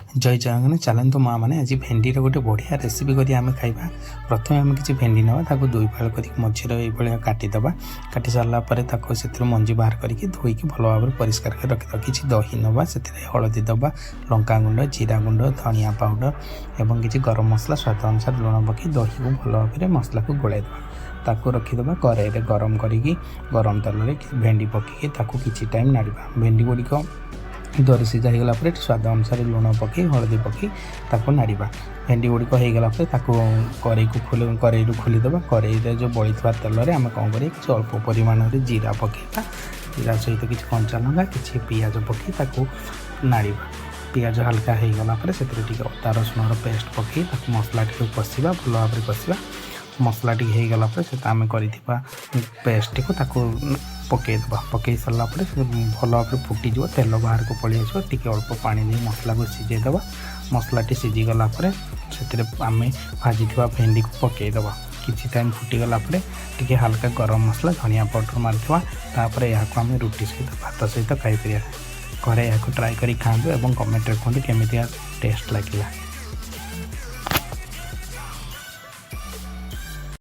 जय जगन्नाथ चलतु माँ मैंने आज भेंडी गोटे बढ़िया रेसिपी करी आम खाइबा। प्रथम आम किसी भेंडी ना ताको दुई फाड़ कर मझीर ये काटिदबा। काटि सारापर से मंजी बाहर करके धोईकी भल भाव परिष्कार कर रखिद। किसी दही नवा से हलदी दबा, लंका गुंड, जीरा गुंड, धनिया पाउडर और किसी गरम मसला स्वाद अनुसार लुण पकई दही को भल भाव मसला को गोलाइदबा। ताको रखिदबा कड़ाई गरम करिकी गरम तेल में भेंडी पकईकी किसी टाइम नाड़िबा। भेंडी गुड़िक दर सीझा होगला स्वाद अनुसार लुण पकई हलदी पकई ताको नाड़िबा। भेंडी गुड़िक होगला कड़ाई को कड़ाई खोलीदबा। कड़ाई जो बड़ी तेल में आम कौन कर अल्प परिमाण में जीरा पकईबा। जीरा सहित किसी कंचा लंका किसी पियाज पकई ताको नाड़िबा। पियाज हल्का होगला से अदा रसुण पेस्ट पकई मसला टी कषा भल भाव कषा। मसला टी होगला आम कर पेस्ट को पकईदबा। पकई सारापर भल भाव फुटीज तेल बाहर को पलि आस अल्प पानी दे मसला को सीझेदबा। मसला टी सीझीगला से आम भाजी भेंडी को पकईदबा। किसी टाइम फुटीगला टे हल्का गरम मसला धनिया पाउडर मारिदेवा। यहाँ आम रुटी सहित भात सहित खाईपर। घरे यहाँ ट्राए कर खाँतु और कमेंट कहतु केमी टेस्ट लगे।